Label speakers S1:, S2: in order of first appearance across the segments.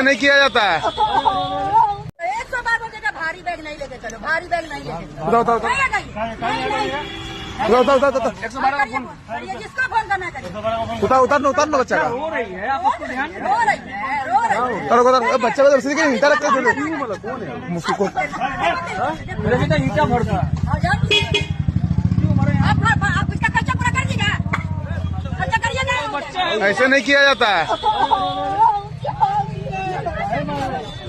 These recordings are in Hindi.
S1: नहीं किया जाता है।
S2: 100 बार बोलेगा भारी बैग नहीं लेके चलो, भारी बैग नहीं लेके चलो।
S1: उतार उतार
S2: नहीं,
S1: उतार उतार
S2: 112 का फोन करिए, जिसको फोन करना करिए।
S1: उतारना बच्चा का।
S2: रो रही है, रो रही है।
S1: उतारो उतारो बच्चा को सीधे ईंटा रख के मुफ्ती को
S3: ईटा भरता
S2: आप इसका खर्चा पूरा कर दीजिए, खर्चा करिए ना।
S1: ऐसे नहीं किया जाता है।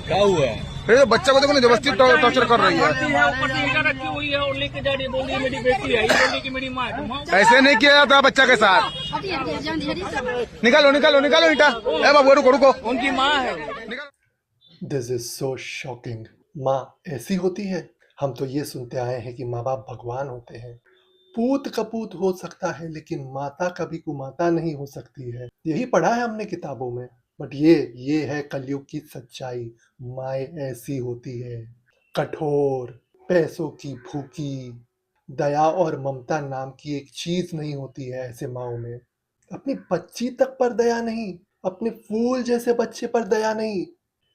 S3: क्या हुआ है?
S1: ये बच्चा को देखो ना जबरदस्ती टॉर्चर कर रही है।
S3: ऊपर से ईटा रखी हुई है और लेके जा रही है, बोल रही है मेरी बेटी है, ये बोल रही कि मेरी माँ है।
S1: ऐसे नहीं किया जाता बच्चा के साथ। निकालो निकालो निकालो ईंटा। ए बाबू रुको रुको।
S3: उनकी माँ है।
S4: This is so shocking. माँ ऐसी होती है? हम तो ये सुनते आए हैं कि माँ बाप भगवान होते हैं। पूत कपूत हो सकता है लेकिन माता कभी कुमाता नहीं हो सकती है। यही पढ़ा है हमने किताबों में। बट ये है कलयुग की सच्चाई। माँ ऐसी होती है, कठोर, पैसों की भूखी। दया और ममता नाम की एक चीज नहीं होती है ऐसे माँओं में। अपनी बच्ची तक पर दया नहीं, अपने फूल जैसे बच्चे पर दया नहीं।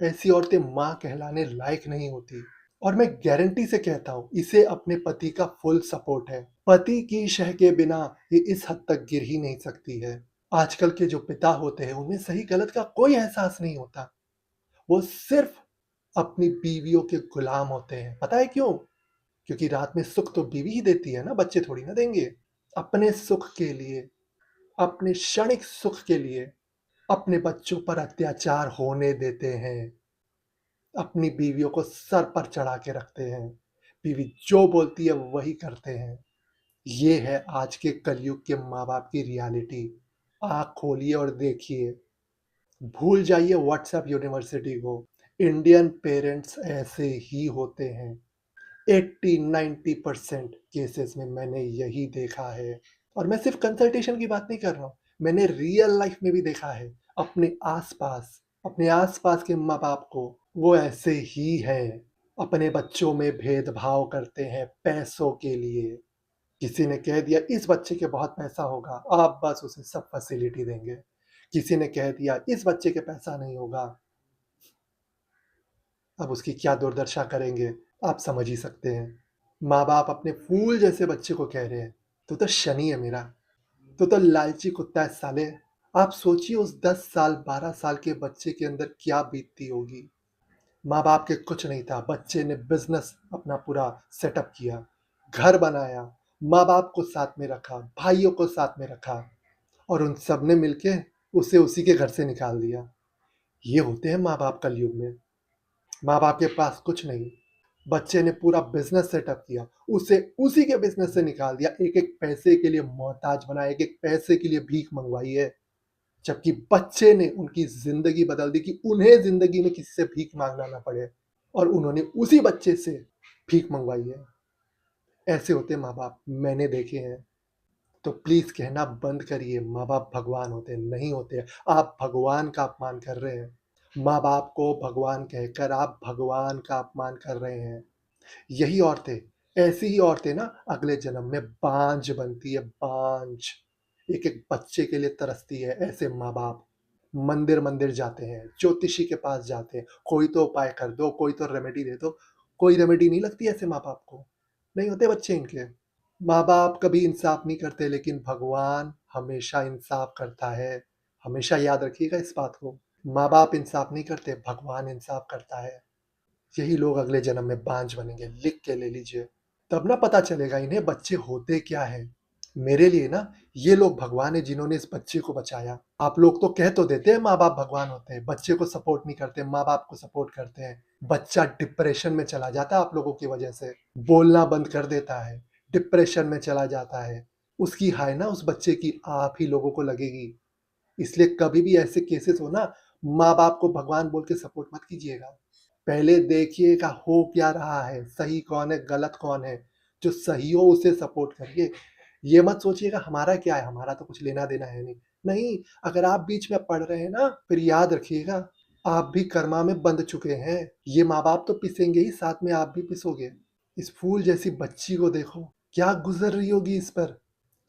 S4: ऐसी औरतें माँ कहलाने लायक नहीं होती। और मैं गारंटी से कहता हूँ इसे अपने पति का फुल सपोर्ट है। पति की शह के बिना ये इस हद तक गिर ही नहीं सकती है। आजकल के जो पिता होते हैं उन्हें सही गलत का कोई एहसास नहीं होता। वो सिर्फ अपनी बीवियों के गुलाम होते हैं। पता है क्यों? क्योंकि रात में सुख तो बीवी ही देती है ना, बच्चे थोड़ी ना देंगे। अपने सुख के लिए, अपने क्षणिक सुख के लिए अपने बच्चों पर अत्याचार होने देते हैं। अपनी बीवियों को सर पर चढ़ा के रखते हैं। बीवी जो बोलती है वही करते हैं। ये है आज के कलयुग के माँ बाप की रियलिटी। आँख खोलिए और देखिए। भूल जाइए व्हाट्सएप यूनिवर्सिटी को। इंडियन पेरेंट्स ऐसे ही होते हैं। 80-90% केसेस में मैंने यही देखा है। और मैं सिर्फ कंसल्टेशन की बात नहीं कर रहा हूँ, मैंने रियल लाइफ में भी देखा है। अपने आसपास के माँ बाप को वो ऐसे ही हैं। अपने बच्चों में भेदभाव करते हैं पैसों के लिए। किसी ने कह दिया इस बच्चे के बहुत पैसा होगा, आप बस उसे सब फैसिलिटी देंगे। किसी ने कह दिया इस बच्चे के पैसा नहीं होगा, अब उसकी क्या दुर्दशा करेंगे, आप समझ ही सकते हैं। माँ बाप अपने फूल जैसे बच्चे को कह रहे हैं तू तो शनि है मेरा, तू तो लालची कुत्ता है साले। आप सोचिए उस 10 साल 12 साल के बच्चे के अंदर क्या बीतती होगी। माँ बाप के कुछ नहीं था, बच्चे ने बिजनेस अपना पूरा सेटअप किया, घर बनाया, माँ बाप को साथ में रखा, भाइयों को साथ में रखा और उन सब ने मिलके उसे उसी के घर से निकाल दिया। ये होते हैं माँ बाप कलयुग में। माँ बाप के पास कुछ नहीं, बच्चे ने पूरा बिजनेस सेटअप किया, उसे उसी के बिजनेस से निकाल दिया। एक एक पैसे के लिए मोहताज बनाया, एक एक पैसे के लिए भीख मंगवाई है। जबकि बच्चे ने उनकी जिंदगी बदल दी कि उन्हें जिंदगी में किसी से भीख मांगना ना पड़े, और उन्होंने उसी बच्चे से भीख मंगवाई है। ऐसे होते माँ बाप, मैंने देखे हैं। तो प्लीज कहना बंद करिए माँ बाप भगवान होते नहीं होते। आप भगवान का अपमान कर रहे हैं। माँ बाप को भगवान कहकर आप भगवान का अपमान कर रहे हैं। यही औरतें, ऐसी ही औरतें ना अगले जन्म में बांझ बनती है, बांझ। एक एक बच्चे के लिए तरसती है। ऐसे माँ बाप मंदिर मंदिर जाते हैं, ज्योतिषी के पास जाते हैं, कोई तो उपाय कर दो, कोई तो रेमेडी दे दो। कोई रेमेडी नहीं लगती ऐसे माँ बाप को, नहीं होते बच्चे इनके। माँ बाप कभी इंसाफ नहीं करते लेकिन भगवान हमेशा इंसाफ करता है। हमेशा याद रखिएगा इस बात को। माँ बाप इंसाफ नहीं करते, भगवान इंसाफ करता है। यही लोग अगले जन्म में बांझ बनेंगे, लिख के ले लीजिए। तब ना पता चलेगा इन्हें बच्चे होते क्या है। मेरे लिए ना ये लोग भगवान है जिन्होंने इस बच्चे को बचाया। आप लोग तो कह तो देते हैं माँ बाप भगवान होते हैं, बच्चे को सपोर्ट नहीं करते, माँ बाप को सपोर्ट करते हैं। बच्चा डिप्रेशन में चला जाता है आप लोगों की वजह से, बोलना बंद कर देता है, डिप्रेशन में चला जाता है। उसकी हाय ना उस बच्चे की आप ही लोगों को लगेगी। इसलिए कभी भी ऐसे केसेस हो ना, माँ बाप को भगवान बोल के सपोर्ट मत कीजिएगा। पहले देखिएगा हो क्या रहा है, सही कौन है गलत कौन है। जो सही हो उसे सपोर्ट करिए। ये मत सोचिएगा हमारा क्या है, हमारा तो कुछ लेना देना है नहीं। नहीं, अगर आप बीच में पढ़ रहे हैं ना, फिर याद रखिएगा आप भी कर्मा में बंध चुके हैं। ये माँ बाप तो पिसेंगे ही, साथ में आप भी पिसोगे। इस फूल जैसी बच्ची को देखो क्या गुजर रही होगी इस पर।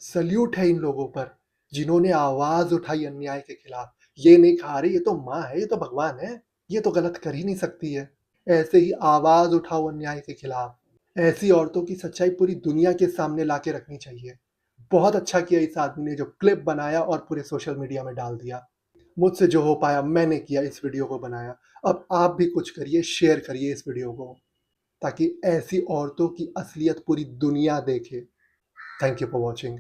S4: सल्यूट है इन लोगों पर जिन्होंने आवाज उठाई अन्याय के खिलाफ। ये नहीं खा रही, ये तो माँ है, ये तो भगवान है। ये तो गलत कर ही नहीं सकती है। ऐसे ही आवाज उठाओ अन्याय के खिलाफ। ऐसी औरतों की सच्चाई पूरी दुनिया के सामने लाके रखनी चाहिए। बहुत अच्छा किया इस आदमी ने जो क्लिप बनाया और पूरे सोशल मीडिया में डाल दिया। मुझसे जो हो पाया मैंने किया, इस वीडियो को बनाया। अब आप भी कुछ करिए, शेयर करिए इस वीडियो को, ताकि ऐसी औरतों की असलियत पूरी दुनिया देखे। Thank you for watching.